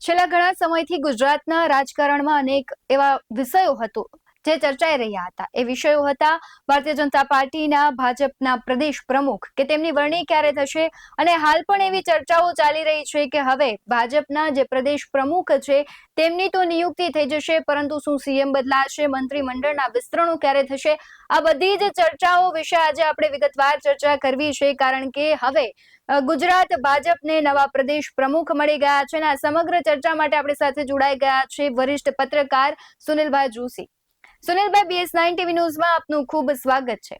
છેલ્લા ઘણા સમયથી ગુજરાતના રાજકારણમાં અનેક એવા વિષયો હતો જે ચર્ચાઈ રહ્યા હતા. એ વિષયો હતા ભારતીય જનતા પાર્ટીના ભાજપના પ્રદેશ પ્રમુખ કે તેમની વરણી ક્યારે થશે, અને હાલ પણ એવી ચર્ચાઓ ચાલી રહી છે કે હવે ભાજપના જે પ્રદેશ પ્રમુખ છે તેમની તો નિયુક્તિ થઈ જશે, પરંતુ શું સીએમ બદલાશે, મંત્રીમંડળના વિસ્તરણો ક્યારે થશે, આ બધી જ ચર્ચાઓ વિશે આજે આપણે વિગતવાર ચર્ચા કરવી છે. કારણ કે હવે ગુજરાત ભાજપને નવા પ્રદેશ પ્રમુખ મળી ગયા છે અને આ સમગ્ર ચર્ચા માટે આપણી સાથે જોડાઈ ગયા છે વરિષ્ઠ પત્રકાર સુનિલભાઈ જોશી. સુનિલભાઈ, BS9 ટીવી ન્યૂઝમાં આપનું ખૂબ સ્વાગત છે.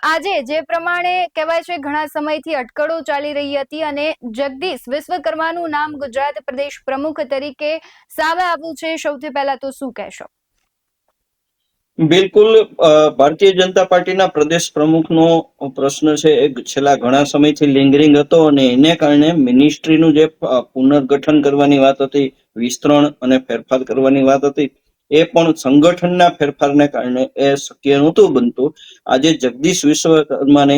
આજે જે પ્રમાણે કહેવાય છે ઘણા સમયથી અટકળો ચાલી રહી હતી અને જગદીશ વિશ્વકર્માનું નામ ગુજરાત પ્રદેશ પ્રમુખ તરીકે સામે આવ્યું છે, સૌથી પહેલા તો શું કહેશો? બિલકુલ. ભારતીય જનતા પાર્ટીના પ્રદેશ પ્રમુખનો પ્રશ્ન છે એ છેલ્લા ઘણા સમયથી લિંગરિંગ હતો અને એને કારણે મિનિસ્ટ્રીનું જે પુનર્ગઠન કરવાની વાત હતી, વિસ્તરણ અને ફેરફાર કરવાની વાત હતી, એ પણ સંગઠનના ફેરફારને કારણે એ શક્ય નહોતું બનતું. આજે જગદીશ વિશ્વકર્માને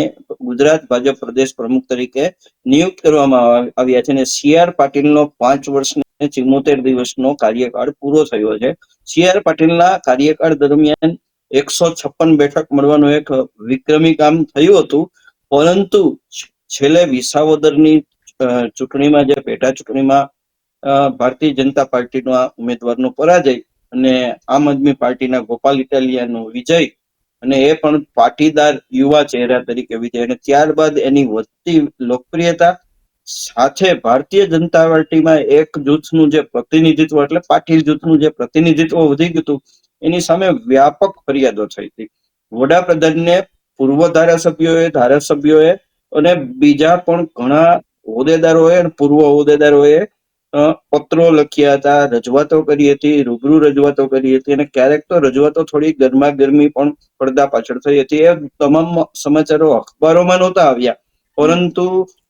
ગુજરાત ભાજપ પ્રદેશ પ્રમુખ તરીકે નિયુક્ત કરવામાં આવ્યા છે અને CR પાટીલનો 5 વર્ષ ને 74 દિવસનો કાર્યકાળ પૂરો થયો છે. CR પાટીલના કાર્યકાળ દરમિયાન 156 બેઠક મળવાનું એક વિક્રમી કામ થયું હતું, પરંતુ છેલ્લે વિસાવદરની ચૂંટણીમાં, જે પેટા ચૂંટણીમાં ભારતીય જનતા પાર્ટીના ઉમેદવારનો પરાજય અને આમ આદમી પાર્ટીના ગોપાલ ઇટાલિયાનો વિજય, અને એ પણ પાટીદાર યુવા ચહેરા તરીકે વિજય, અને ત્યારબાદ એની વધતી લોકપ્રિયતા સાથે ભારતીય જનતા પાર્ટીમાં એક જૂથનું જે પ્રતિનિધિત્વ, એટલે પાટીલ જૂથનું જે પ્રતિનિધિત્વ વધી ગયું હતું, એની સામે વ્યાપક ફરિયાદો થઈ હતી. વડાપ્રધાનને પૂર્વ ધારાસભ્યોએ અને બીજા પણ ઘણા હોદ્દેદારોએ અને પૂર્વ હોદ્દેદારોએ પત્રો લખ્યા હતા, રજૂઆતો કરી હતી, રૂબરૂ રજૂઆતો કરી હતી, અને ક્યારેક તો રજૂઆતો થોડી ગરમા ગરમી પણ પડદા પાછળ થઈ હતી. એ તમામ સમાચારો અખબારોમાં નહોતા આવ્યા, પરંતુ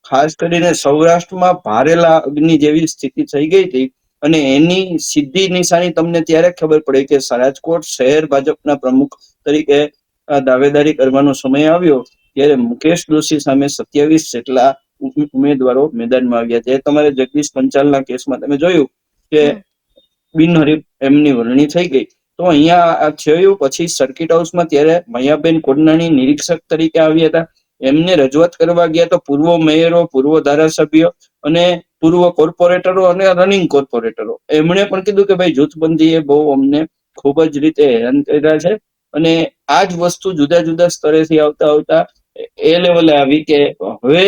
ખાસ કરીને સૌરાષ્ટ્રમાં ભારેલા અગ્નિ જેવી સ્થિતિ થઈ ગઈ હતી. અને એની સીધી નિશાની તમને ત્યારે ખબર પડી કે રાજકોટ શહેર ભાજપના પ્રમુખ તરીકે દાવેદારી કરવાનો સમય આવ્યો ત્યારે મુકેશ દોશી સામે 27 જેટલા ઉમેદવારો મેદાનમાં આવ્યા છે. તમારે જગદીશ પંચાલના કેસમાં તમે જોયું કે બિનહરીફ એમની વરણી થઈ ગઈ. તો અહીંયા આ થયું. પછી સર્કિટ હાઉસમાં ત્યારે મયાબેન કોડનાણી નિરીક્ષક તરીકે આવ્યા હતા. એમને રજૂઆત કરવા ગયા તો પૂર્વ મેયરો, પૂર્વ ધારાસભ્યો અને પૂર્વ કોર્પોરેટરો અને રનિંગ કોર્પોરેટરો એમણે પણ કીધું કે ભાઈ જૂથબંધી એ બહુ અમને ખૂબ જ રીતે હેરાન કર્યા છે. અને આ જ વસ્તુ જુદા જુદા સ્તરેથી આવતા આવતા એ લેવલે આવી કે હવે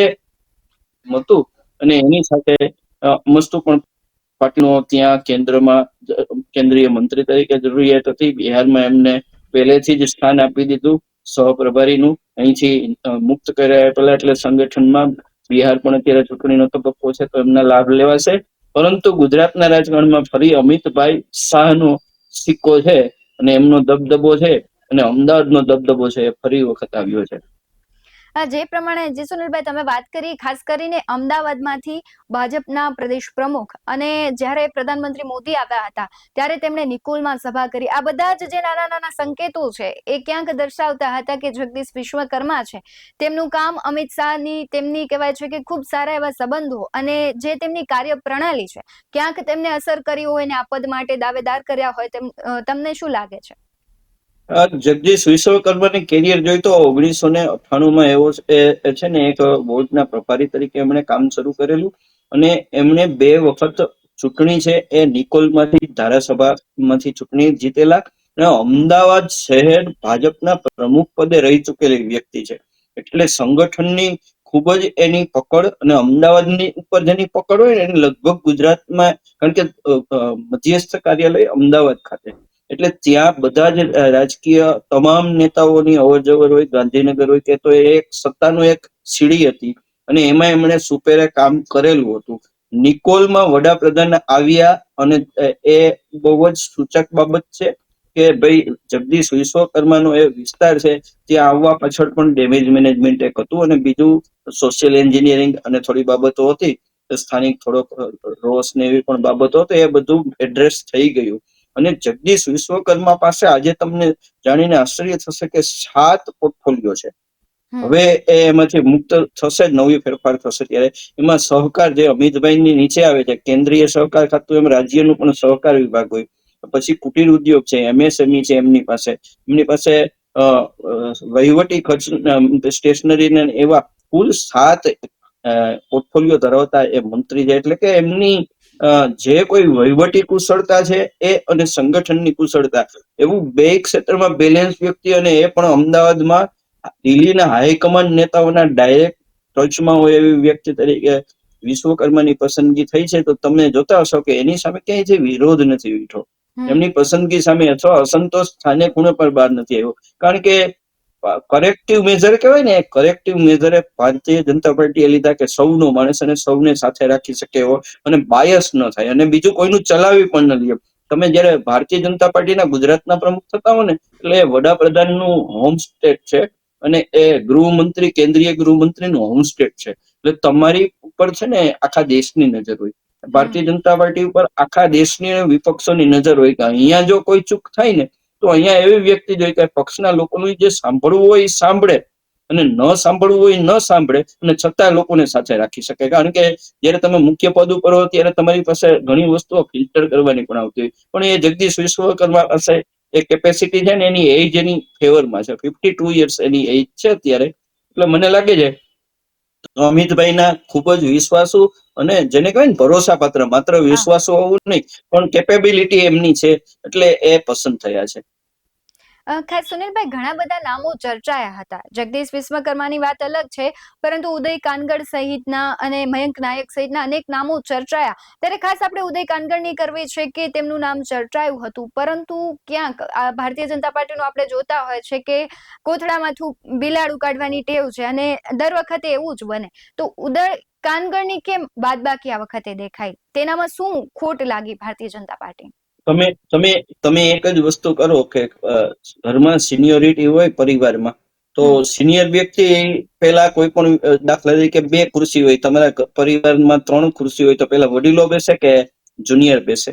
હતું. અને એની સાથે મસ્તુ પણ પાટીલનો ત્યાં કેન્દ્રમાં કેન્દ્રીય મંત્રી તરીકે જરૂરિયાત હતી. બિહારમાં એમને પહેલેથી જ સ્થાન આપી દીધું સહપ્રભારીનું, અહીંથી મુક્ત કર્યા પેલા, એટલે સંગઠનમાં બિહાર પણ અત્યારે ચૂંટણીનો તબક્કો છે તો એમના લાભ લેવાશે. પરંતુ ગુજરાતના રાજકારણમાં ફરી અમિતભાઈ શાહનો સિક્કો છે અને એમનો દબદબો છે, અને અમદાવાદનો દબદબો છે, એ ફરી વખત આવ્યો છે. જે પ્રમાણે જે સુનિલભાઈ તમે વાત કરી, ખાસ કરીને અમદાવાદમાંથી ભાજપના પ્રદેશ પ્રમુખ, અને જ્યારે પ્રધાનમંત્રી મોદી આવ્યા હતા ત્યારે તેમણે નિકોલમાં સભા કરી, આ બધા જ જે નાના નાના સંકેતો છે એ ક્યાંક દર્શાવતા હતા કે જગદીશ વિશ્વકર્મા છે તેમનું કામ, અમિત શાહની તેમની કહેવાય છે કે ખૂબ સારા એવા સંબંધો અને જે તેમની કાર્યપ્રણાલી છે ક્યાંક તેમને અસર કરી હોય અને આ પદ માટે દાવેદાર કર્યા હોય, તમને શું લાગે છે? જગદીશ વિશ્વકર્માની કેરિયર જોઈ તો 1998માં એવો છે ને, એક બોર્ડના પ્રભારી તરીકે એમણે કામ શરૂ કરેલું, અને એમણે 2 વખત ચૂંટણી છે એ નિકોલમાંથી ધારાસભામાંથી ચૂંટણી જીતેલા, અને અમદાવાદ શહેર ભાજપના પ્રમુખ પદે રહી ચૂકેલી વ્યક્તિ છે. એટલે સંગઠનની ખૂબ જ એની પકડ, અને અમદાવાદની ઉપર જેની પકડ હોય ને એની લગભગ ગુજરાતમાં, કારણ કે મધ્યસ્થ કાર્યાલય અમદાવાદ ખાતે, એટલે ત્યાં બધા જ રાજકીય તમામ નેતાઓની અવર જવર હોય, ગાંધીનગર હોય કે, તો એ એક સત્તાનું એક સીડી હતી, અને એમાં એમણે સુપેરે કામ કરેલું હતું. નિકોલમાં વડાપ્રધાન આવ્યા, અને એ બહુ જ સૂચક બાબત છે કે ભાઈ જગદીશ વિશ્વકર્માનો એ વિસ્તાર છે, ત્યાં આવવા પાછળ પણ ડેમેજ મેનેજમેન્ટ એક હતું, અને બીજું સોશિયલ એન્જિનિયરિંગ અને થોડી બાબતો હતી, સ્થાનિક થોડોક રોષ ને એવી પણ બાબતો હતી, એ બધું એડ્રેસ થઈ ગયું. અને જગદીશ વિશ્વકર્મા પાસે આજે તમને જાણીને આશ્ચર્ય થશે કે 7 પોર્ટફોલિયો છે. હવે એ એમાંથી મુક્ત થશે, નવી ફેરફાર થશે ત્યારે એમાં સહકાર જે અમિતભાઈની નીચે આવે છે, કેન્દ્રીય સહકાર ખાતું, એમ રાજ્યનું પણ સહકાર વિભાગ હોય, પછી કુટીર ઉદ્યોગ છે, MSME છે, એમની પાસે વહીવટી ખર્ચ, સ્ટેશનરી ને એવા કુલ 7 પોર્ટફોલિયો ધરાવતા એ મંત્રી છે. એટલે કે એમની જે કોઈ વહીવટી કુશળતા છે એ અને સંગઠનની કુશળતા, એવું બે ક્ષેત્રમાં બેલેન્સ વ્યક્તિ, અને એ પણ અમદાવાદમાં દિલ્હીના હાઈકમાન્ડ નેતાઓના ડાયરેક્ટ ટચમાં હોય એવી વ્યક્તિ તરીકે વિશ્વકર્માની પસંદગી થઈ છે. તો તમે જોતા હશો કે એની સામે ક્યાંય જે વિરોધ નથી ઉઠ્યો, એમની પસંદગી સામે અથવા અસંતોષ સ્થાને ખૂણે પર બહાર નથી આવ્યો. કારણ કે કરેક્ટિવ મેજર કહેવાય ને, કરેક્ટિવ મેજર ભારતીય જનતા પાર્ટીએ લીધા કે સૌનો માણસ અને સૌને સાથે રાખી શકે એવો, અને બાયસ ન થાય, અને બીજું કોઈનું ચલાવી પણ ન લે. તમે જયારે ભારતીય જનતા પાર્ટીના ગુજરાતના પ્રમુખ થતા હો ને, એટલે વડાપ્રધાનનું હોમ સ્ટેટ છે, અને એ ગૃહમંત્રી, કેન્દ્રીય ગૃહમંત્રીનું હોમ સ્ટેટ છે. એટલે તમારી ઉપર છે ને આખા દેશની નજર હોય, ભારતીય જનતા પાર્ટી ઉપર આખા દેશની વિપક્ષોની નજર હોય કે અહીંયા જો કોઈ ચૂક થાય ને, તો અહીંયા એવી વ્યક્તિ જોઈ કે પક્ષના લોકોનું જે સાંભળવું હોય એ સાંભળે, અને ન સાંભળવું હોય ન સાંભળે, અને છતાં લોકોને સાથે રાખી શકે. કારણ કે જયારે તમે મુખ્ય પદ ઉપર હો ત્યારે તમારી પાસે ઘણી વસ્તુઓ ફિલ્ટર કરવાની પણ આવતી હોય, પણ એ જગદીશ વિશ્વકર્મા પાસે એ કેપેસિટી છે ને, એની એજ એની ફેવરમાં છે. 52 યર્સ એની એજ છે અત્યારે. એટલે મને લાગે છે અમિતભાઈના ખૂબ જ વિશ્વાસુ, અને જેને કહેવાય ને ભરોસાપાત્ર, માત્ર વિશ્વાસુ હોવું નહીં પણ કેપેબિલિટી એમની છે, એટલે એ પસંદ થયા છે. ખાસ સુનિલભાઈ, ઘણા બધા નામો ચર્ચાયા હતા. જગદીશ વિશ્વકર્માની વાત અલગ છે, પરંતુ ઉદય કાનગડ સહિતના અને મયંક નાયક સહિતના અનેક નામો ચર્ચાયા. ત્યારે ખાસ આપણે ઉદય કાનગડની કરવી છે કે તેમનું નામ ચર્ચાયું હતું, પરંતુ ક્યાંક આ ભારતીય જનતા પાર્ટીનું આપણે જોતા હોય છે કે કોથળામાંથી બિલાડું કાઢવાની ટેવ છે, અને દર વખતે એવું જ બને. તો ઉદય કાનગડની કેમ બાદબાકી આ વખતે દેખાઈ? તેનામાં શું ખોટ લાગી ભારતીય જનતા પાર્ટી? તમે એક જ વસ્તુ કરો કે ઘરમાં સિનિયોરિટી હોય પરિવારમાં, તો સિનિયર વ્યક્તિ પેલા કોઈ પણ, દાખલા તરીકે 2 ખુરશી હોય, તમારા પરિવારમાં 3 ખુરશી હોય, તો પેલા વડીલો બેસે કે જુનિયર બેસે?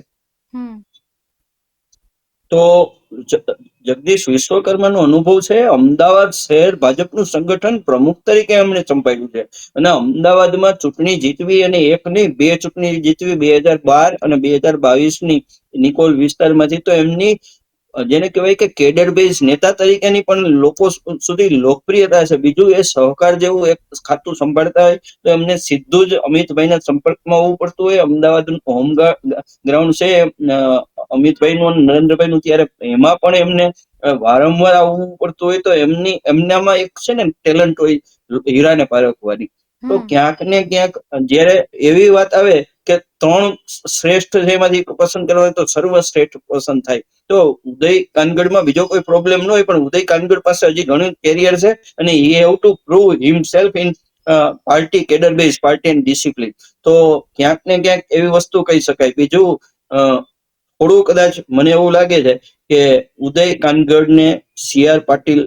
તો જગદીશ વિશ્વકર્માનો અનુભવ છે, અમદાવાદ શહેર ભાજપનું સંગઠન પ્રમુખ તરીકે એમણે સંભાળ્યું છે, અને અમદાવાદમાં ચૂંટણી જીતવી, અને એક નહીં 2 ચૂંટણી જીતવી, 2012 અને 2022ની નિકોલ વિસ્તારમાંથી. તો એમની જેને કહેવાય કે કેડર બેઝ નેતા તરીકેની પણ લોકો સુધી લોકપ્રિયતા છે. બીજું, એ સહકાર જેવું એક ખાતું સંભાળતા હોય તો એમને સીધું જ અમિતભાઈના સંપર્કમાં આવવું પડતું હોય. અમદાવાદનું હોમ ગ્રાઉન્ડ છે અમિતભાઈનું અને નરેન્દ્રભાઈનું, ત્યારે એમાં પણ એમને વારંવાર આવવું પડતું હોય. તો એમનામાં એક છે ને ટેલેન્ટ હોય હીરાને પારખવાની. તો ક્યાંક ને ક્યાંક જયારે એવી વાત આવે કે 3 શ્રેષ્ઠ જેમાંથી પસંદ કરવા હોય તો સર્વશ્રેષ્ઠ પસંદ થાય. તો ઉદય કાનગડમાં બીજો કોઈ પ્રોબ્લેમ ન હોય, પણ ઉદય કાનગડ પાસે હજી ઘણું કેરિયર છે, અને he have to prove himself in party cadre base, party and discipline. તો ક્યાંક ને ક્યાંક એવી વસ્તુ કહી શકાય. બીજું, થોડું કદાચ મને એવું લાગે છે કે ઉદય કાનગડને CR પાટીલ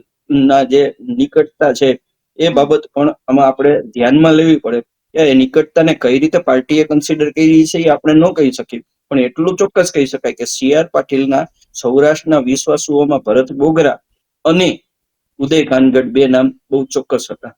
ના જે નિકટતા છે એ બાબત પણ આમાં આપણે ધ્યાનમાં લેવી પડે. એ નિકટતાને કઈ રીતે પાર્ટીએ કન્સિડર કરી છે એ આપણે ન કહી શકીએ, પણ એટલું ચોક્કસ કહી શકાય કે CR પાટીલના સૌરાષ્ટ્રના વિશ્વાસુઓમાં ભરત બોગરા અને ઉદય કાનગડ 2 નામ બહુ ચોક્કસ હતા.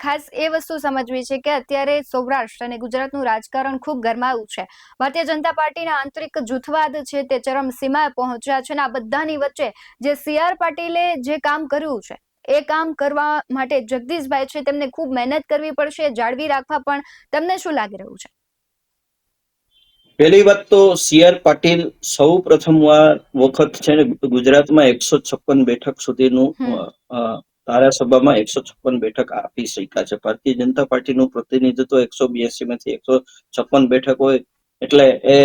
ખાસ એ વસ્તુ સમજવી છે કે અત્યારે સૌરાષ્ટ્ર અને ગુજરાતનું રાજકારણ ખૂબ ગરમાયું છે. ભારતીય જનતા પાર્ટીના આંતરિક જૂથવાદ છે તે ચરમસીમાએ પહોંચ્યા છે, અને આ બધાની વચ્ચે જે CR પાટીલે જે કામ કર્યું છે, એ કામ કરવા માટે જગદીશભાઈ છે તેમને ખૂબ મહેનત કરવી પડશે, જાળવી રાખવા. પણ તમને શું લાગી રહ્યું છે? પહેલી વાત તો CR પાટીલ સૌ પ્રથમ વખત છે ને ગુજરાતમાં 156 બેઠક સુધીનું ધારાસભામાં 156 બેઠક આપી શક્યા છે. ભારતીય જનતા પાર્ટીનું પ્રતિનિધિત્વ 182 માંથી 156 બેઠક હોય એટલે એ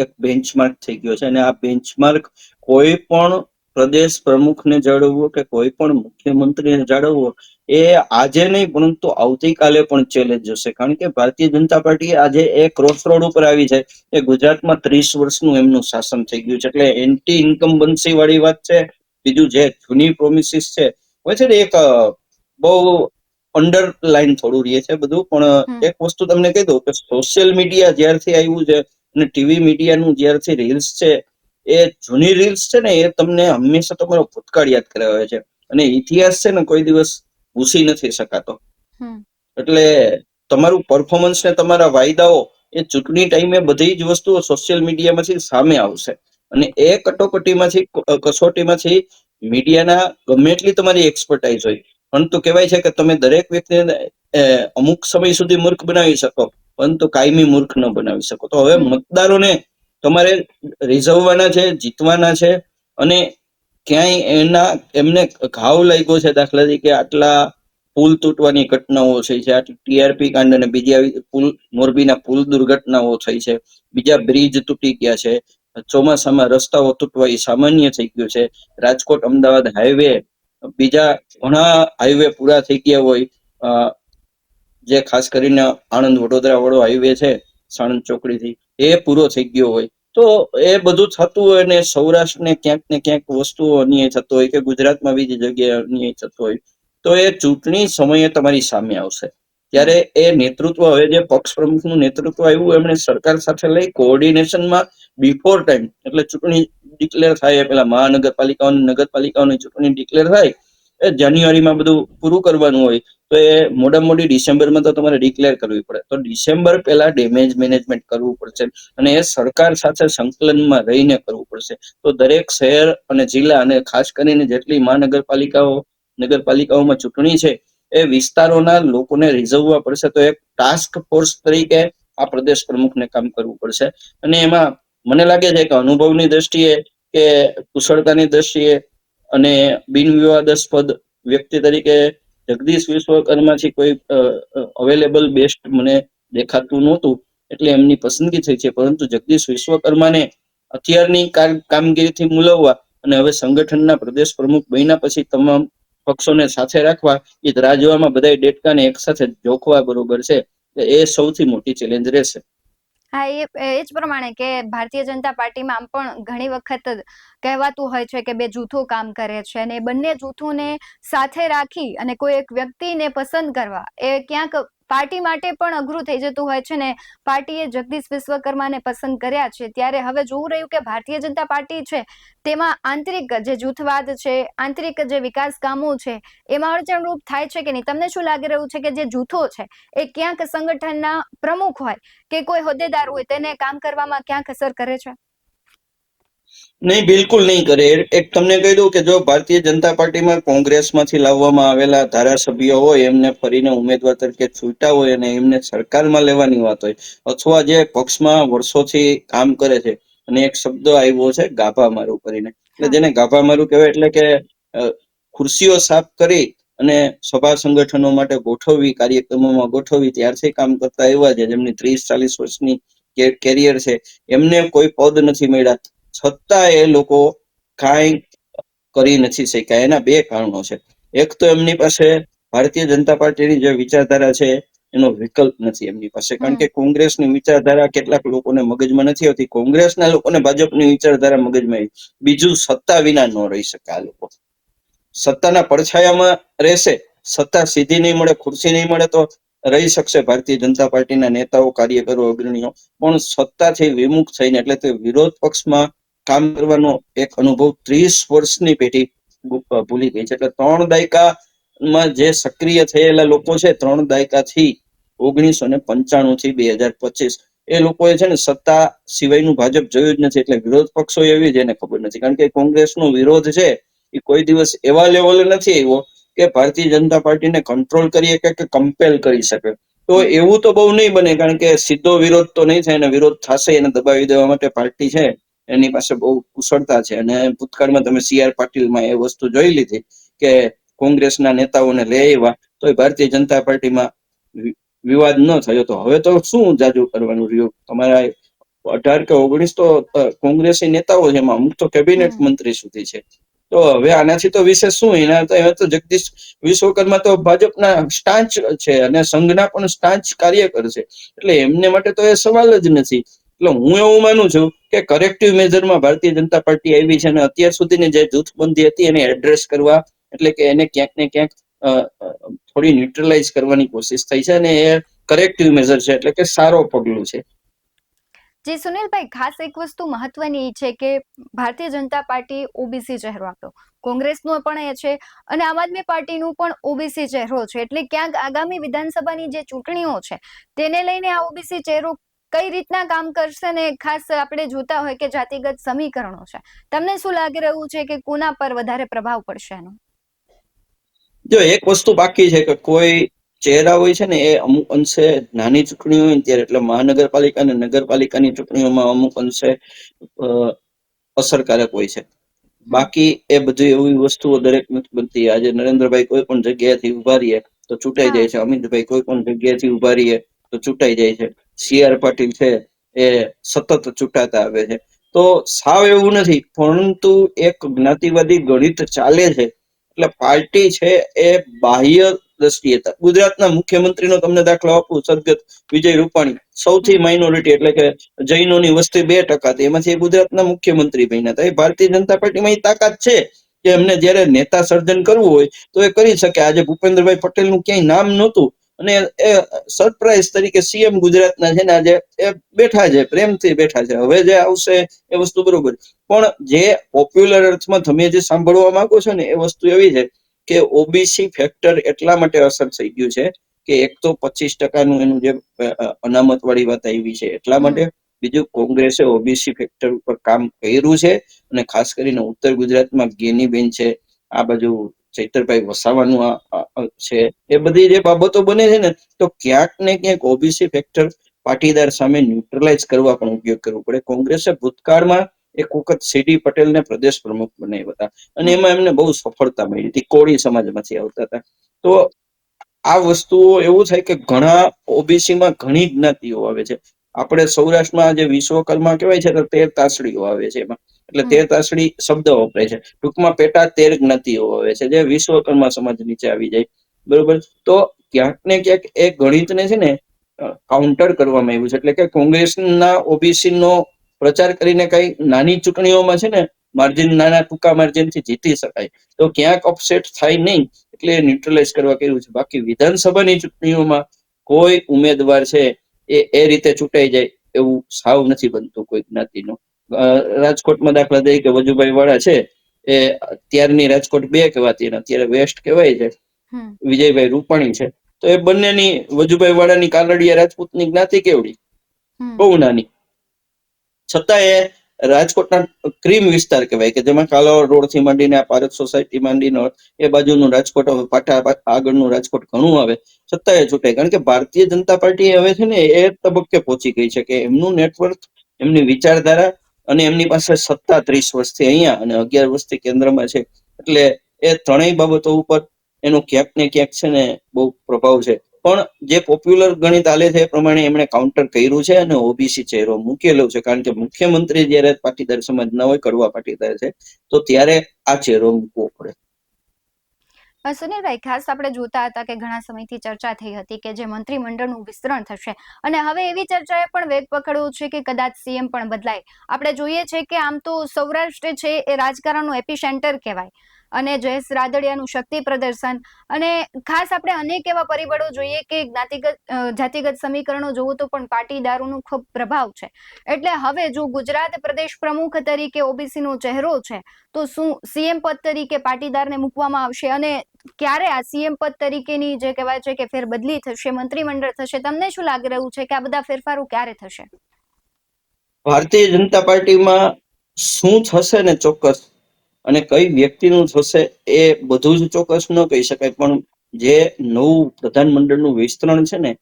એક બેન્ચમાર્ક થઈ ગયો છે, અને આ બેન્ચમાર્ક કોઈ પણ પ્રદેશ પ્રમુખને જાળવવો કે કોઈ પણ મુખ્યમંત્રીને જાળવવો એ આજે નહીં પરંતુ આવતીકાલે પણ ચેલેન્જ હશે. કારણ કે ભારતીય જનતા પાર્ટી આજે એક ક્રોસ રોડ ઉપર આવી છે. એ ગુજરાતમાં 30 વર્ષનું એમનું શાસન થઈ ગયું છે, એટલે એન્ટી ઇન્કમ્બન્સી વાળી વાત છે. બીજું, જે જૂની પ્રોમિસીસ છે હોય છે ને, એક બહુ અંડરલાઈન થોડું રહે છે બધું. પણ એક વસ્તુ તમને કહી દઉં કે સોશિયલ મીડિયા જ્યારથી આવ્યું છે અને ટીવી મીડિયાનું જ્યારથી રીલ્સ છે, એ જૂની રીલ્સ છે ને એ તમને હંમેશા તમારો ભૂતકાળ યાદ કરાવે છે. અને ઇતિહાસ છે ને કોઈ દિવસ ભૂસી નથી શકાતો. હમ. એટલે તમારું પરફોર્મન્સ ને તમારા વાયદાઓ એ ચૂંટણી ટાઈમે બધી જ વસ્તુઓ સોશિયલ મીડિયામાંથી સામે આવશે, અને એ કટોકટીમાંથી કસોટીમાંથી મીડિયાના ગમે એટલી તમારી એક્સપર્ટાઇઝ હોય, પરંતુ કહેવાય છે કે તમે દરેક વ્યક્તિને અમુક સમય સુધી મૂર્ખ બનાવી શકો, પરંતુ કાયમી મૂર્ખ ન બનાવી શકો. તો હવે મતદારોને તમારે રીઝવવાના છે, જીતવાના છે, અને ક્યાંય એમને ઘાવ લાગ્યો છે, દાખલા તરીકે આટલા પુલ તૂટવાની ઘટનાઓ થઈ છે, આટલી ટીઆરપી કાંડ અને બીજી આવી પુલ, મોરબીના પુલ દુર્ઘટનાઓ થઈ છે, બીજા બ્રિજ તૂટી ગયા છે, ચોમાસામાં રસ્તાઓ તૂટવા એ સામાન્ય થઈ ગયું છે, રાજકોટ અમદાવાદ હાઈવે, બીજા ઘણા હાઈવે પૂરા થઈ ગયા હોય, જે ખાસ કરીને આણંદ વડોદરા વાળો હાઈવે છે સાણંદ ચોકડીથી, એ પૂરો થઈ ગયો હોય. તો એ બધું થતું હોય ને સૌરાષ્ટ્રને ક્યાંક ને ક્યાંક વસ્તુઓ અન્યાય થતો હોય કે ગુજરાતમાં બીજી જગ્યાએ અન્યાય થતો હોય, તો એ ચૂંટણી સમયે તમારી સામે આવશે. ત્યારે એ નેતૃત્વ, હવે જે પક્ષ પ્રમુખનું નેતૃત્વ આવ્યું, એમણે સરકાર સાથે લઈ કોઓર્ડિનેશનમાં બિફોર ટાઈમ, એટલે ચૂંટણી ડિક્લેર થાય પેલા મહાનગરપાલિકાઓની, નગરપાલિકાઓની ચૂંટણી ડિક્લેર થાય એ જાન્યુઆરીમાં બધું પૂરું કરવાનું હોય, તો એ મોટામાં મોટી ડિસેમ્બરમાં તો તમારે ડિક્લેર કરવી પડે. તો ડિસેમ્બર પહેલા ડેમેજ મેનેજમેન્ટ કરવું પડશે, અને એ સરકાર સાથે સંકલનમાં રહીને કરવું પડશે. તો દરેક શહેર અને જિલ્લા, અને ખાસ કરીને જેટલી મહાનગરપાલિકાઓ, નગરપાલિકાઓમાં ચૂંટણી છે, એ વિસ્તારોના લોકોને રીઝવવા પડશે. તો એક ટાસ્ક ફોર્સ તરીકે આ પ્રદેશ પ્રમુખને કામ કરવું પડશે. અને એમાં મને લાગે છે કે અનુભવની દ્રષ્ટિએ કે કુશળતાની દ્રષ્ટિએ અને બિનવિવાદાસ્પદ વ્યક્તિ તરીકે જગદીશ વિશ્વકર્માથી કોઈ અવેલેબલ બેસ્ટ મને દેખાતું નહોતું, એટલે એમની પસંદગી થઈ છે. પરંતુ જગદીશ વિશ્વકર્માને અત્યારની કામગીરીથી મૂલવવા અને હવે સંગઠનના પ્રદેશ પ્રમુખ બન્યા પછી તમામ પક્ષોને સાથે રાખવા, એ રાજ્યમાં બધા ડેટકાને એક સાથે જોખવા બરોબર છે, એ સૌથી મોટી ચેલેન્જ રહેશે. હા, એ જ પ્રમાણે કે ભારતીય જનતા પાર્ટીમાં આમ પણ ઘણી વખત કહેવાતું હોય છે કે બે જૂથો કામ કરે છે, અને બંને જૂથોને સાથે રાખી અને કોઈ એક વ્યક્તિને પસંદ કરવા એ ક્યાંક પાર્ટી માટે પણ અઘરું થઈ જતું હોય છે. ને પાર્ટીએ જગદીશ વિશ્વકર્માને પસંદ કર્યા છે, ત્યારે હવે જોવું રહ્યું કે ભારતીય જનતા પાર્ટી છે તેમાં આંતરિક જે જૂથવાદ છે, આંતરિક જે વિકાસ કામો છે, એમાં અડચણરૂપ થાય છે કે નહીં? તમને શું લાગી રહ્યું છે કે જે જૂથો છે એ ક્યાંક સંગઠનના પ્રમુખ હોય કે કોઈ હોદ્દેદાર હોય તેને કામ કરવામાં ક્યાંક અસર કરે છે? નહીં, બિલકુલ નહીં કરે. એક તમને કહી દઉં કે જો ભારતીય જનતા પાર્ટીમાં કોંગ્રેસમાંથી લાવવામાં આવેલા ધારાસભ્યો હોય, એમને ફરીને ઉમેદવાર તરીકે ચૂંટ્યા હોય અને એમને સરકારમાં લેવાની વાત હોય, અથવા જે પક્ષમાં વર્ષોથી કામ કરે છે, અને એક શબ્દ આવ્યો છે ગાભા મારું કરીને, એટલે જેને ગાભા મારું કહેવાય, એટલે કે ખુરશીઓ સાફ કરી અને સભા સંગઠનો માટે ગોઠવવી, કાર્યક્રમોમાં ગોઠવવી, ત્યારથી કામ કરતા એવા છે જેમની 30-40 વર્ષની કેરિયર છે, એમને કોઈ પદ નથી મળ્યા, છતાં એ લોકો કાંઈ કરી નથી શક્યા. એના બે કારણો છે. એક તો એમની પાસે ભારતીય જનતા પાર્ટીની જે વિચારધારા છે એનો વિકલ્પ નથી એમની પાસે, કારણ કે કોંગ્રેસની વિચારધારા કેટલાક લોકોને મગજમાં નથી આવતી, કોંગ્રેસના લોકોને ભાજપની વિચારધારા મગજમાં આવી. બીજું, સત્તા વિના ન રહી શકે આ લોકો. સત્તાના પડછાયામાં રહેશે, સત્તા સીધી નહીં મળે, ખુરશી નહીં મળે તો રહી શકશે ભારતીય જનતા પાર્ટીના નેતાઓ, કાર્યકરો, અગ્રણીઓ, પણ સત્તાથી વિમુખ થઈને, એટલે તે વિરોધ પક્ષમાં કામ કરવાનો એક અનુભવ 30 વર્ષની પેઢી ભૂલી ગઈ છે. એટલે 3 દાયકામાં જે સક્રિય થયેલા લોકો છે, 3 દાયકાથી 1995 થી 2025, એ લોકોએ છે ને સત્તા સિવાયનું ભાજપ જોયું જ નથી. એટલે વિરોધ પક્ષો એવી જ એને ખબર નથી, કારણ કે કોંગ્રેસનો વિરોધ છે એ કોઈ દિવસ એવા લેવલે નથી આવ્યો કે ભારતીય જનતા પાર્ટીને કંટ્રોલ કરી શકે કે કમ્પેલ કરી શકે. તો એવું તો બહુ નહીં બને, કારણ કે સીધો વિરોધ તો નહીં થાય, અને વિરોધ થશે એને દબાવી દેવા માટે પાર્ટી છે એની પાસે બહુ કુશળતા છે. અને ભૂતકાળમાં તમે CR પાટીલમાં એ વસ્તુ જોઈ લીધી કે કોંગ્રેસના નેતાઓને લઈ આવ્યા તો ભારતીય જનતા પાર્ટીમાં વિવાદ ન થયો. તો હવે તો શું જાજુ કરવાનું રહ્યું? તમારા 18 કે 19 તો કોંગ્રેસી નેતાઓ છે, એમાં અમુક તો કેબિનેટ મંત્રી સુધી છે. તો હવે આનાથી તો વિશેષ શું? એના તો જગદીશ વિશ્વકર્મા તો ભાજપના સ્ટાન્ચ છે અને સંઘના પણ સ્ટાન્ચ કાર્યકર છે, એટલે એમને માટે તો એ સવાલ જ નથી. એટલે હું એવું માનું છું કે કરેક્ટિવ મેજરમાં ભારતીય જનતા પાર્ટી આવી છે, અને અત્યાર સુધીની જે જૂથબંધી હતી એને એડ્રેસ કરવા, એટલે કે એને ક્યાંક ને ક્યાંક થોડી ન્યુટ્રલાઇઝ કરવાની કોશિશ થઈ છે, અને એ કરેક્ટિવ મેજર છે, એટલે કે સારો પગલું છે. જી સુનિલભાઈ, ખાસ એક વસ્તુ મહત્વની છે કે ભારતીય જનતા પાર્ટી ઓબીસી ચહેરો આપ્યો, કોંગ્રેસનો પણ એ છે અને આમ આદમી પાર્ટીનું પણ ઓબીસી ચહેરો છે. એટલે ક્યાંક આગામી વિધાનસભાની જે ચૂંટણીઓ છે તેને લઈને આ ઓબીસી ચહેરો કઈ રીતના કામ કરશે, ને ખાસ આપણે જોતા હોય કે જાતિગત સમીકરણો છે, તમને શું લાગી રહ્યું છે કે કોના પર વધારે પ્રભાવ પડશે એનો? જો એક વસ્તુ બાકી છે કે કોઈ ચહેરા હોય છે ને એ અમુક અંશે નાની ચૂંટણીઓ હોય ને ત્યારે, એટલે મહાનગરપાલિકા અને નગરપાલિકાની ચૂંટણીઓમાં અમુક અંશે અસરકારક હોય છે. બાકી એ બધી એવી વસ્તુઓ દરેક નથી બનતી. આજે નરેન્દ્રભાઈ કોઈ પણ જગ્યાએથી ઉભા રહીએ તો ચૂંટાઈ જાય છે. અમિતભાઈ કોઈ પણ જગ્યાએથી ઉભા રહીએ તો ચૂંટાઈ જાય છે. સી.આર. પાટીલ છે એ સતત ચૂંટાતા આવે છે. તો સાવ એવું નથી, પરંતુ એક જ્ઞાતિવાદી ગણિત ચાલે છે. એટલે પાર્ટી છે એ બાહ્ય દ્રષ્ટિએ, ગુજરાતના મુખ્યમંત્રીનો તમને દાખલો આપું, સદગત વિજય રૂપાણી સૌથી માઇનોરિટી, એટલે કે જૈનોની વસ્તી 2% હતી, એમાંથી ગુજરાતના મુખ્યમંત્રી બન્યા હતા. એ ભારતીય જનતા પાર્ટીમાં એ તાકાત છે કે એમને જયારે નેતા સર્જન કરવું હોય તો એ કરી શકે. આજે ભૂપેન્દ્રભાઈ પટેલનું ક્યાંય નામ નહોતું અને એ સરપ્રાઈઝ તરીકે સીએમ ગુજરાતના છે ને આજે એ બેઠા છે, પ્રેમથી બેઠા છે. હવે જે આવશે એ વસ્તુ બરોબર, પણ જે પોપ્યુલર અર્થમાં તમે જે સાંભળવા માંગો છો ને એ વસ્તુ એવી છે કે ઓબીસી ફેક્ટર એટલા માટે અસર થઈ ગયું છે કે એક તો 25% એનું જે અનામત વાળી વાત આવી છે એટલા માટે, બીજું કોંગ્રેસે ઓબીસી ફેક્ટર ઉપર કામ કર્યું છે અને ખાસ કરીને ઉત્તર ગુજરાતમાં ગેનીબેન છે, આ બાજુ ચૈતરભાઈ વસાવાનું છે, એ બધી જે બાબતો બને છે ને, તો ક્યાંક ને ક્યાંક ઓબીસી ફેક્ટર પાટીદાર સામે ન્યુટ્રલાઇઝ કરવા પણ ઉપયોગ કરવો પડે. કોંગ્રેસે ભૂતકાળમાં એક વખત સીડી પટેલને પ્રદેશ પ્રમુખ બનાવ્યા હતા અને એમાં એમને બહુ સફળતા મળી હતી, કોળી સમાજમાંથી આવતા હતા. તો આ વસ્તુઓ એવું થાય કે ઘણા ઓબીસીમાં ઘણી જ્ઞાતિઓ આવે છે. આપણે સૌરાષ્ટ્રમાં જે વિશ્વકર્મા કહેવાય છે તો 13 તાસડીઓ આવે છે એમાં, એટલે 13 તાસડી શબ્દ વપરાય છે. ટૂંકમાં પેટા 13 જ્ઞાતિઓ આવે છે જે વિશ્વકર્મા સમાજ નીચે આવી જાય, બરોબર. તો ક્યાંક ને ક્યાંક એ ગણિતને છે ને કાઉન્ટર કરવામાં આવ્યું છે. એટલે કે કોંગ્રેસના ઓબીસી નો પ્રચાર કરીને કઈ નાની ચૂંટણીઓમાં છે ને માર્જિન, નાના ટૂંકા માર્જિનથી જીતી શકાય, તો ક્યાંક અપસેટ થાય નહીં એટલે ન્યુટ્રલાઇઝ કરવા કર્યું છે. બાકી વિધાનસભાની ચૂંટણીઓમાં કોઈ ઉમેદવાર છે એ રીતે ચૂંટાઈ જાય એવું સાવ નથી બનતું કોઈ જ્ઞાતિનો. રાજકોટમાં દાખલા તરીકે વજુભાઈ વાળા છે, એ ત્યારની રાજકોટ 2 કહેવાતી અને અત્યારે વેસ્ટ કહેવાય છે. વિજયભાઈ રૂપાણી છે, તો એ બંનેની, વજુભાઈ વાળાની કાલડિયા રાજપૂતની જ્ઞાતિ કેવડી, બહુ નાની, છતાં એ રાજકોટના ક્રીમ વિસ્તાર કહેવાય કે જેમાં કાલાવડ રોડ થી માંડીને આ પારક સોસાયટી માંડીને એ બાજુનું રાજકોટ, પાટા આગળનું રાજકોટ ઘણું આવે, છતાં એ છૂટે. કારણ કે ભારતીય જનતા પાર્ટી હવે છે ને એ તબક્કે પહોંચી ગઈ છે કે એમનું નેટવર્ક, એમની વિચારધારા અને એમની પાસે સત્તા 30 વર્ષથી અહીંયા અને 11 વર્ષથી કેન્દ્રમાં છે. એટલે એ ત્રણેય બાબતો ઉપર એનો ક્યાંક ને ક્યાંક છે ને બહુ પ્રભાવ છે. પણ જે પોપ્યુલર ગણિત હાલે છે એ પ્રમાણે એમણે કાઉન્ટર કર્યું છે અને ઓબીસી ચહેરો મૂકેલો છે. કારણ કે મુખ્યમંત્રી જયારે પાટીદાર સમાજ ના હોય, કડવા પાટીદાર છે, તો ત્યારે આ ચહેરો મૂકવો પડે. સુનિલભાઈ, ખાસ આપણે જોતા હતા કે ઘણા સમયથી ચર્ચા થઈ હતી કે જે મંત્રીમંડળનું વિસ્તરણ થશે અને હવે એવી ચર્ચાએ પણ વેગ પકડ્યો છે કે કદાચ સીએમ પણ બદલાય. આપણે જોઈએ છે કે આમ તો સૌરાષ્ટ્ર છે એ રાજકારણનું એપી સેન્ટર કહેવાય અને જયેશ રાદડિયાનું શક્તિ પ્રદર્શન, અને ખાસ આપણે અનેક એવા પરિબળો જોઈએ કે જાતિગત સમીકરણો જોવો તો પણ પાટીદારોનો ખૂબ પ્રભાવ છે. એટલે હવે જો ગુજરાત પ્રદેશ પ્રમુખ તરીકે ઓબીસી નો ચહેરો છે, તો શું સીએમ પદ તરીકે પાટીદારને મૂકવામાં આવશે અને ક્યારે આ સીએમ પદ તરીકેની જે કહેવાય છે કે ફેરબદલી થશે, મંત્રીમંડળ થશે, તમને શું લાગી રહ્યું છે કે આ બધા ફેરફારો ક્યારે થશે? ભારતીય જનતા પાર્ટીમાં શું થશે ને ચોક્કસ, અને કઈ વ્યક્તિનું થશે એ બધું જ ચોક્કસ ન કહી શકાય, પણ જે નવું પ્રધાનમંડળનું વિસ્તરણ છે ને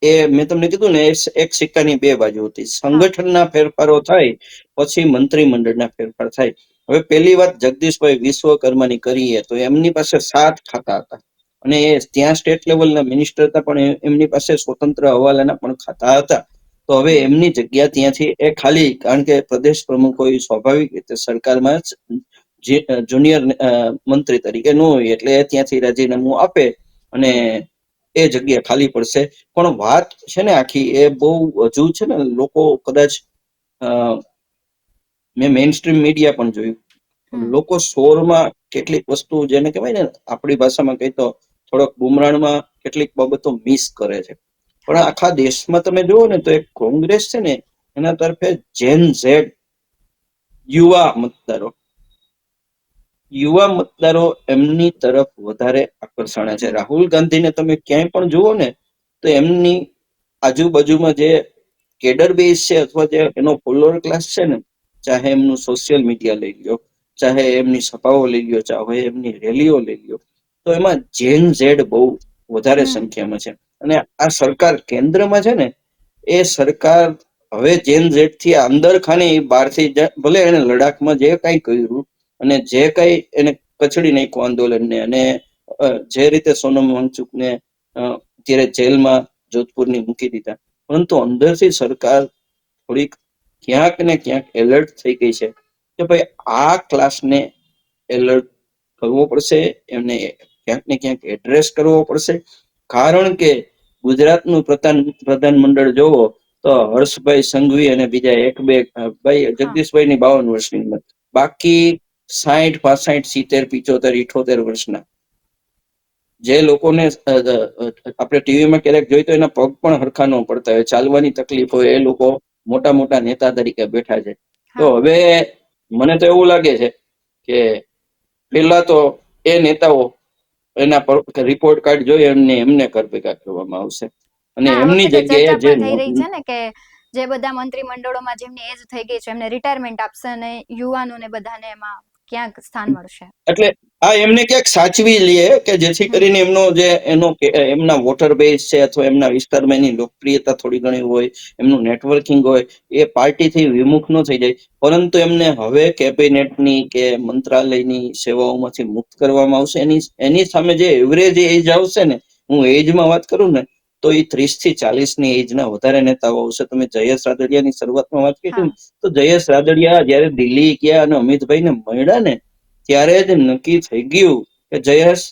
એ મેં તમને કીધું ને, એક સિક્કાની 2 બાજુ હતી. સંગઠનના ફેરફારો થાય પછી મંત્રીમંડળના ફેરફાર થાય. હવે પહેલી વાત જગદીશભાઈ વિશ્વકર્માની કરીએ તો એમની પાસે 7 ખાતા હતા અને એ ત્યાં સ્ટેટ લેવલના મિનિસ્ટર હતા, પણ એમની પાસે સ્વતંત્ર હવાલાના પણ ખાતા હતા. તો હવે એમની જગ્યા ત્યાંથી એ ખાલી, કારણ કે પ્રદેશ પ્રમુખ હોય સ્વાભાવિક રીતે સરકારમાં જુનિયર મંત્રી તરીકે ન હોય એટલે ત્યાંથી રાજીનામું આપે અને એ જગ્યા ખાલી પડશે. પણ વાત છે ને આખી એ બહુ હજુ છે ને, લોકો કદાચ મેં મેઇન સ્ટ્રીમ મીડિયા પણ જોયું, લોકો શોરમાં કેટલીક વસ્તુ, જેને કહેવાય ને આપણી ભાષામાં કહી તો થોડોક બુમરાણમાં કેટલીક બાબતો મિસ કરે છે. પણ આખા દેશમાં તમે જુઓ ને તો એક કોંગ્રેસ છે ને એના તરફે જેન ઝેડ યુવા મતદારો એમની તરફ વધારે આકર્ષણ છે. રાહુલ ગાંધીને તમે ક્યાંય પણ જુઓ ને તો એમની આજુબાજુમાં જે કેડર બેઝ છે અથવા જે એનો ફોલોઅર ક્લાસ છે ને, ચાહે એમનું સોશિયલ મીડિયા લઈ લ્યો, ચાહે એમની સભાઓ લઈ લ્યો, ચાહે એમની રેલીઓ લઈ લ્યો, તો એમાં જેન ઝેડ બહુ વધારે સંખ્યામાં છે. અને આ સરકાર કેન્દ્રમાં છે ને, એ સરકાર હવે જેન ઝેડ થી અંદર ખાને બહારથી ભલે એને લડાખમાં જે કઈ કર્યું અને જે કઈ એને કચડી નાખ્યું આંદોલનને, અને જે રીતે સોનમ વાંગચુકને અત્યારે જેલમાં જોધપુરની મૂકી દીધા, પરંતુ અંદરથી સરકાર થોડીક ક્યાંક ને ક્યાંક એલર્ટ થઈ ગઈ છે કે ભાઈ આ ક્લાસને એલર્ટ કરવો પડશે, એમને ક્યાંક ને ક્યાંક એડ્રેસ કરવો પડશે. કારણ કે ગુજરાતનું પ્રધાનમંડળ જોવો તો હર્ષભાઈ સંઘવી અને બીજા એક બે ભાઈ, જગદીશભાઈ ની 52 વર્ષની ઉંમર, બાકી 60, 65, 70, 75, 78 વર્ષના જે લોકોને આપણે ટીવીમાં ક્યારેક જોઈ તો એના પગ પણ હરખા ન પડતા હોય, ચાલવાની તકલીફ હોય, એ લોકો મોટા મોટા નેતા તરીકે બેઠા છે. તો હવે મને તો એવું લાગે છે કે પેલા તો એ નેતાઓ એના પર રિપોર્ટ કાર્ડ જોઈ એમને કર ભેગા કરવામાં આવશે, અને એમની જગ્યાએ જે થઈ રહી છે ને કે જે બધા મંત્રી મંડળોમાં જેમની એજ થઈ ગઈ છે એમને રિટાયરમેન્ટ આપશે અને યુવાનોને બધાને એમાં ક્યાંક સ્થાન મળશે. એટલે આ એમને ક્યાંક સાચવી લે કે જેથી કરીને એમનો જે એમના વોટર બેઝ છે અથવા એમના વિસ્તારમાં એની લોકપ્રિયતા થોડી ઘણી હોય, એમનું નેટવર્કિંગ હોય, એ પાર્ટીથી વિમુખ ન થઈ જાય. પરંતુ એમને હવે કેબિનેટની કે મંત્રાલયની સેવાઓમાંથી મુક્ત કરવામાં આવશે. એની સામે જે એવરેજ એજ આવશે ને, હું એજમાં વાત કરું ને તો એ 30 થી 40 ની એજના વધારે નેતાઓ આવશે. તમે જયેશ રાદડિયાની શરૂઆતમાં વાત કરી ને, તો જયેશ રાદડિયા જયારે દિલ્હી ગયા અને અમિતભાઈ ને મળ્યા ને, ત્યારે જ નક્કી થઈ ગયું કે જયેશ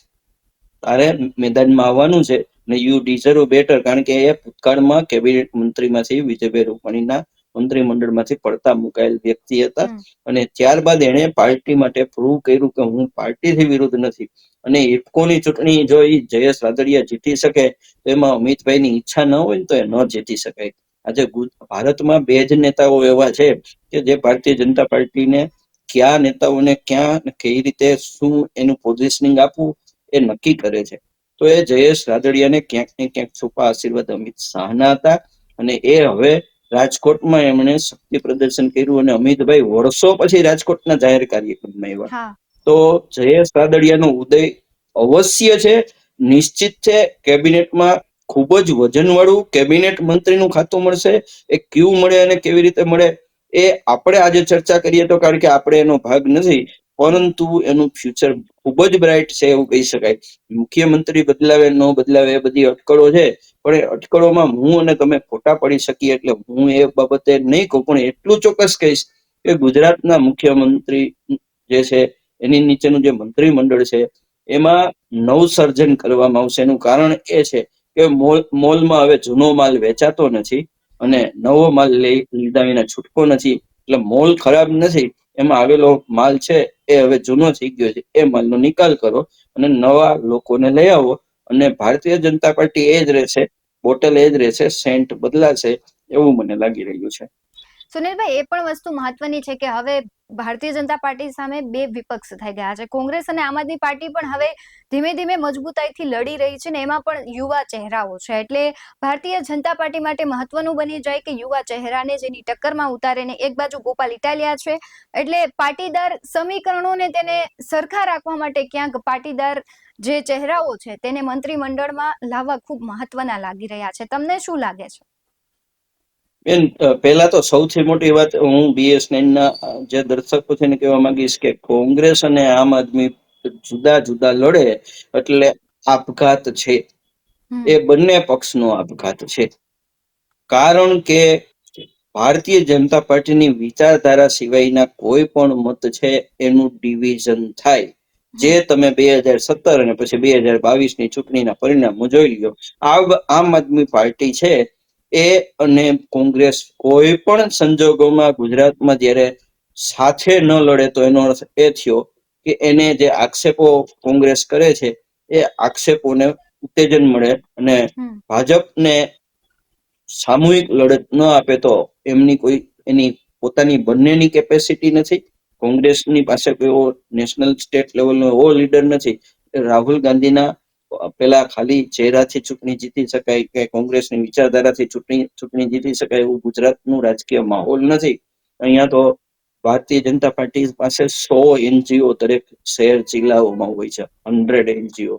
તારે મેદાનમાં આવવાનું છે ને યુ ડિઝર્વ બેટર. કારણ કે એ ભૂતકાળમાં કેબિનેટ મંત્રીમાંથી વિજયભાઈ રૂપાણીના મંત્રીમંડળમાંથી પડતા મુકાયેલ વ્યક્તિ હતા, અને ત્યારબાદ એણે પાર્ટી માટે પ્રૂવ કર્યું કે હું પાર્ટીથી વિરુદ્ધ નથી. અને ઇફકોની ચૂંટણી જો એ જયેશ રાદડિયા જીતી શકે તો એમાં અમિતભાઈની ઈચ્છા ન હોય ને તો એ ન જીતી શકાય. આજે ભારતમાં બે જ નેતાઓ એવા છે કે જે ભારતીય જનતા પાર્ટીને કયા નેતાઓને ક્યાં કઈ રીતે શું એનું પોઝિશનિંગ આપવું એ નક્કી કરે છે. તો એ જયેશ રાદડિયાને ક્યાંક ને ક્યાંક છુપા આશીર્વાદ અમિત શાહના હતા, અને એ હવે રાજકોટમાં એમણે શક્તિ પ્રદર્શન કર્યું, અને અમિતભાઈ વર્ષો પછી રાજકોટના જાહેર કાર્યક્રમમાં આવ્યા. તો જયેશ રાદડિયાનો ઉદય અવશ્ય છે, નિશ્ચિત છે. કેબિનેટમાં ખૂબ જ વજનવાળું કેબિનેટ મંત્રીનું ખાતું મળશે. એ ક્યું મળે અને કેવી રીતે મળે એ આપણે આજે ચર્ચા કરીએ તો, કારણ કે આપણે એનો ભાગ નથી, પરંતુ એનું ફ્યુચર ખૂબ જ બ્રાઇટ છે એવું કહી શકાય. મુખ્યમંત્રી બદલાવે ન બદલાવે એ બધી અટકળો છે, પણ એ અટકળોમાં હું અને તમે ખોટા પડી શકીએ એટલે હું એ બાબતે નહીં કહું, પણ એટલું ચોક્કસ કહીશ કે ગુજરાતના મુખ્યમંત્રી જે છે એની નીચેનું જે મંત્રીમંડળ છે એમાં નવસર્જન કરવામાં આવશે. એનું કારણ એ છે કે મોલમાં હવે જૂનો માલ વેચાતો નથી અને નવો માલ લીધા વિના છૂટકો નથી. એટલે મોલ ખરાબ નથી, એમાં આવેલો માલ છે એ હવે જૂનો થઈ ગયો છે, એ માલનો નિકાલ કરો અને નવા લોકોને લઈ આવો. અને ભારતીય જનતા પાર્ટી એ જ રહેશે, બોટલ એ જ રહેશે, સેન્ટ બદલાશે એવું મને લાગી રહ્યું છે. સુનિલભાઈ, એ પણ વસ્તુ મહત્વની છે કે હવે ભારતીય જનતા પાર્ટી સામે બે વિપક્ષ થઈ ગયા છે. કોંગ્રેસ અને આમ આદમી પાર્ટી પણ હવે ધીમે ધીમે મજબૂતાઈથી લડી રહી છે ને એમાં પણ યુવા ચહેરાઓ છે. એટલે ભારતીય જનતા પાર્ટી માટે મહત્વનું બની જાય કે યુવા ચહેરાને જેની ટક્કરમાં ઉતારે ને. એક બાજુ ગોપાલ ઇટાલિયા છે, એટલે પાટીદાર સમીકરણોને તેને સરખા રાખવા માટે ક્યાંક પાટીદાર જે ચહેરાઓ છે તેને મંત્રીમંડળમાં લાવવા ખૂબ મહત્વના લાગી રહ્યા છે. તમને શું લાગે છે? બેન, પહેલા તો સૌથી મોટી વાત હું BS9 ના જે દર્શકો છે ને કહેવા માંગીશ કે કોંગ્રેસ અને આમ આદમી જુદા જુદા લડે એટલે આપઘાત છે, એ બંને પક્ષનો આપઘાત છે. કારણ કે ભારતીય જનતા પાર્ટીની વિચારધારા સિવાયના કોઈ પણ મત છે એનું ડિવિઝન થાય. જે તમે 2017 અને પછી 2022 ની ચૂંટણીના પરિણામો જોઈ લો. આમ આદમી પાર્ટી છે એ અને કોંગ્રેસ કોઈ પણ સંજોગોમાં ગુજરાતમાં જ્યારે સાથે ન લડે તો એનો અર્થ એ થયો કે એને જે આક્ષેપો કોંગ્રેસ કરે છે એ આક્ષેપોને ઉત્તેજન મળે, અને ભાજપને સામૂહિક લડત ન આપે તો એમની કોઈ એની પોતાની બંનેની કેપેસિટી નથી. કોંગ્રેસની પાસે કોઈ એવો નેશનલ સ્ટેટ લેવલનો એવો લીડર નથી. રાહુલ ગાંધીના પેલા ખાલી ચહેરાથી ચૂંટણી જીતી શકાય કે કોંગ્રેસની વિચારધારાથી ચૂંટણી જીતી શકાય એવું ગુજરાતનું રાજકીય માહોલ નથી. અહીંયા તો ભારતીય જનતા પાર્ટી પાસે 100 એનજીઓ દરેક શહેર જિલ્લાઓમાં હોય છે, 100 એનજીઓ,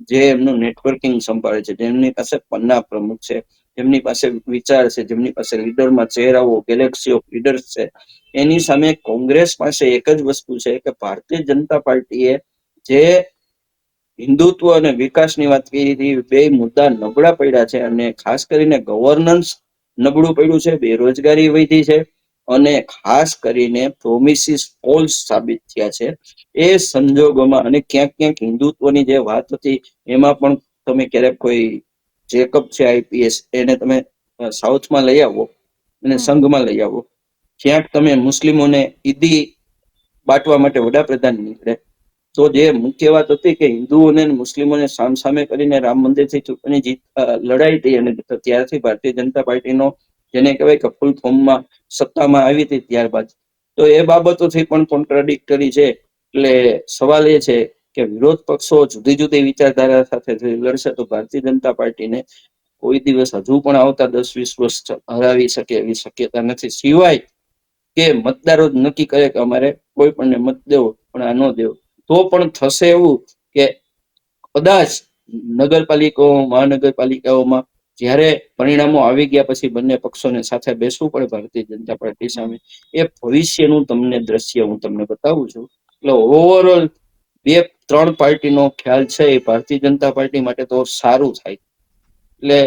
જે એમનું નેટવર્કિંગ સંભાળે છે, જેમની પાસે પન્ના પ્રમુખ છે, જેમની પાસે વિચાર છે, જેમની પાસે લીડરમાં ચહેરાઓ, ગેલેક્સી ઓફ લીડર્સ છે. એની સામે કોંગ્રેસ પાસે એક જ વસ્તુ છે કે ભારતીય જનતા પાર્ટીએ જે હિન્દુત્વ અને વિકાસની વાત કરી હતી, બે મુદ્દા નબળા પડ્યા છે અને ખાસ કરીને ગવર્નન્સ નબળું પડ્યું છે, બેરોજગારી વધી છે અને ખાસ કરીને પ્રોમિસિસ ફોલ્સ સાબિત થયા છે. એ સંજોગોમાં અને ક્યાંક ક્યાંક હિન્દુત્વની જે વાત હતી એમાં પણ તમે ક્યારેક કોઈ જેકબ છે આઈપીએસ, એને તમે સાઉથમાં લઈ આવો અને સંઘમાં લઈ આવો, ક્યાંક તમે મુસ્લિમોને ઈદી બાંટવા માટે વડાપ્રધાન નીકળે, તો જે મુખ્ય વાત હતી કે હિન્દુઓને મુસ્લિમોને સામસામે કરીને રામ મંદિરથી ચૂંટણી લડાઈ હતી અને ત્યારથી ભારતીય જનતા પાર્ટીનો જેને કહેવાય કે ફૂલ ફોર્મમાં સત્તામાં આવી હતી ત્યારબાદ, તો એ બાબતોથી પણ કોન્ટ્રાડિક્ટરી છે. એટલે સવાલ એ છે કે વિરોધ પક્ષો જુદી જુદી વિચારધારા સાથે લડશે તો ભારતીય જનતા પાર્ટીને કોઈ દિવસ હજુ પણ આવતા 10-20 વર્ષ હરાવી શકે એવી શક્યતા નથી, સિવાય કે મતદારો જ નક્કી કરે કે અમારે કોઈ પણને મત દેવો પણ આ ન દેવો. તો પણ થશે એવું કે કદાચ નગરપાલિકાઓ, મહાનગરપાલિકાઓમાં જ્યારે પરિણામો આવી ગયા પછી બંને પક્ષોને સાથે બેસવું પડે ભારતીય જનતા પાર્ટી સામે. એ ભવિષ્યનું તમને દ્રશ્ય હું તમને બતાવું છું. એટલે ઓવરઓલ 2-3 પાર્ટીનો ખ્યાલ છે એ ભારતીય જનતા પાર્ટી માટે તો સારું થાય. એટલે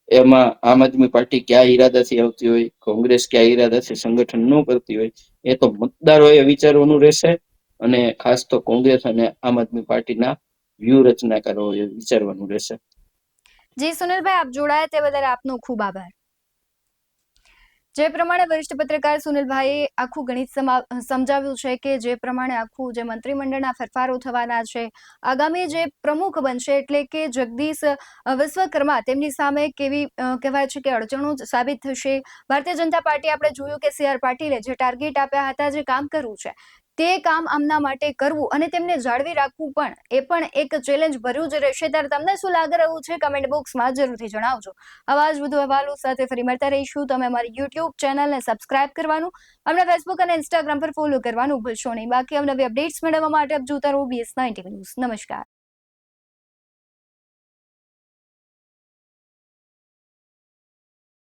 એમાં આમ આદમી પાર્ટી ક્યાં ઈરાદાથી આવતી હોય, કોંગ્રેસ ક્યાં ઈરાદાથી સંગઠન ન કરતી હોય, એ તો મતદારોએ વિચારવાનું રહેશે અને ખાસ તો કોંગ્રેસ અને આમ આદમી પાર્ટીના વ્યૂહરચનાકારોએ વિચારવાનું રહેશે. જી સુનિલભાઈ, આપ જોડાયા તે બદલ આપનો ખૂબ આભાર. જે પ્રમાણે વરિષ્ઠ પત્રકાર સુનિલભાઈએ આખું ગણિત સમજાવ્યું છે કે જે પ્રમાણે આખું જે મંત્રીમંડળના ફેરફારો થવાના છે, આગામી જે પ્રમુખ બનશે એટલે કે જગદીશ વિશ્વકર્મા, તેમની સામે કેવી કહેવાય છે કે અડચણો સાબિત થશે. ભારતીય જનતા પાર્ટી આપણે જોયું કે CR પાટીલે જે ટાર્ગેટ આપ્યા હતા, જે કામ કરવું છે તે કામ આમના માટે કરવું અને તેમને જાળવી રાખવું પણ એ પણ એક ચેલેન્જ ભર્યું જ રહેશે. ત્યારે તમને શું લાગી રહ્યું છે કમેન્ટ બોક્સમાં જરૂરથી જણાવજો. આવા જ વધુ અહેવાલો સાથે ફરી મળતા રહીશું. તમે અમારી YouTube ચેનલને સબસ્ક્રાઇબ કરવાનું, અમને ફેસબુક અને ઇન્સ્ટાગ્રામ પર ફોલો કરવાનું ભૂલશો નહીં. બાકી અવનવી અપડેટ્સ મેળવવા માટે આપ જોતા રહો BS19 ન્યૂઝ. નમસ્કાર.